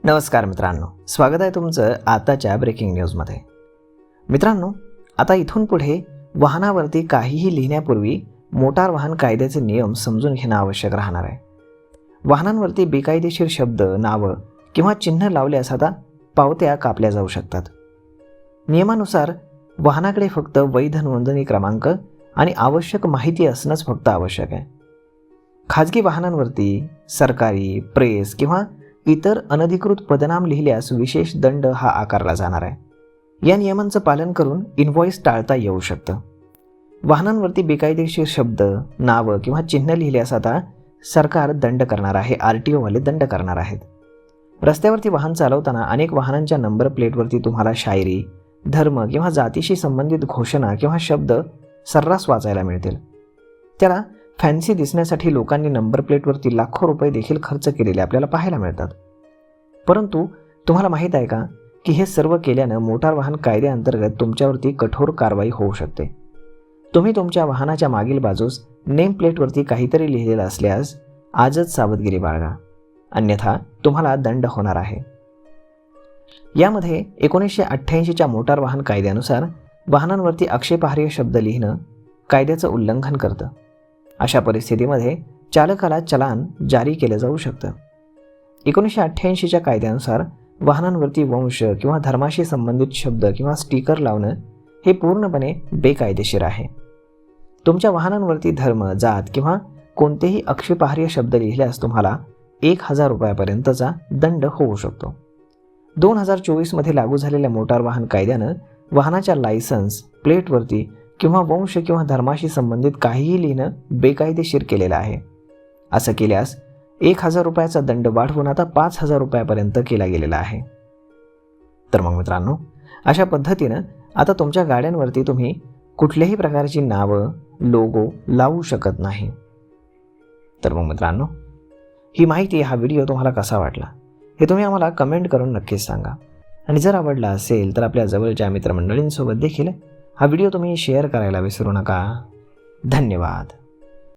नमस्कार मित्रांनो, स्वागत आहे तुमचं आताच्या ब्रेकिंग न्यूजमध्ये. मित्रांनो, आता इथून पुढे वाहनावरती काहीही लिहिण्यापूर्वी मोटार वाहन कायद्याचे नियम समजून घेणं आवश्यक राहणार आहे. वाहनांवरती बेकायदेशीर शब्द, नावं किंवा चिन्ह लावल्यास आता पावत्या कापल्या जाऊ शकतात. नियमानुसार वाहनाकडे फक्त वैध नोंदणी क्रमांक आणि आवश्यक माहिती असणंच फक्त आवश्यक आहे. खाजगी वाहनांवरती सरकारी, प्रेस किंवा इतर अनधिकृत पदनाम लिहिल्यास विशेष दंड हा आकारला जाणार आहे. या नियमांचं पालन करून इनव्हॉइस टाळता येऊ शकतं. वाहनांवरती बेकायदेशीर शब्द, नावं किंवा चिन्ह लिहिल्यास आता सरकार दंड करणार आहे. RTO वाले दंड करणार आहेत. रस्त्यावरती वाहन चालवताना अनेक वाहनांच्या नंबर प्लेटवरती तुम्हाला शायरी, धर्म किंवा जातीशी संबंधित घोषणा किंवा शब्द सर्रास वाचायला मिळतील. त्याला फॅन्सी दिसण्यासाठी लोकांनी नंबर प्लेटवरती लाखो रुपये देखील खर्च केलेले आपल्याला पाहायला मिळतात. परंतु तुम्हाला माहीत आहे का की हे सर्व केल्यानं मोटार वाहन कायद्याअंतर्गत तुमच्यावरती कठोर कारवाई होऊ शकते. तुम्ही तुमच्या वाहनाच्या मागील बाजूस नेम प्लेटवरती काहीतरी लिहिलेलं असल्यास आजच सावधगिरी बाळगा, अन्यथा तुम्हाला दंड होणार आहे. यामध्ये 1988च्या मोटार वाहन कायद्यानुसार वाहनांवरती आक्षेपार्ह शब्द लिहिणं कायद्याचं उल्लंघन करतं. अशा परिस्थितीमध्ये चालकाला चलान जारी केलं जाऊ शकतं. 1988च्या कायद्यानुसार वाहनांवरती वंश किंवा धर्माशी संबंधित शब्द किंवा स्टिकर लावणं हे पूर्णपणे बेकायदेशीर आहे. तुमच्या वाहनांवरती धर्म, जात किंवा कोणतेही आक्षेपार्ह शब्द लिहिल्यास तुम्हाला 1000 रुपयापर्यंतचा दंड होऊ शकतो. 2024मध्ये लागू झालेल्या मोटार वाहन कायद्यानं वाहनाच्या लायसन्स प्लेटवरती किंवा वंश किंवा धर्माशी संबंधित काहीही लिहिणं बेकायदेशीर केलेलं आहे. असं केल्यास 1000 रुपयाचा दंड वाढवून आता 5000 रुपयापर्यंत केला गेलेला आहे. तर मग मित्रांनो, अशा पद्धतीनं आता तुमच्या गाड्यांवरती तुम्ही कुठल्याही प्रकारची नावं, लोगो लावू शकत नाही. तर मग मित्रांनो, ही माहिती, हा व्हिडिओ तुम्हाला कसा वाटला हे तुम्ही आम्हाला कमेंट करून नक्कीच सांगा. आणि जर आवडला असेल तर आपल्या जवळच्या मित्रमंडळींसोबत देखील हा व्हिडिओ तुम्ही शेअर करायला विसरू नका. धन्यवाद.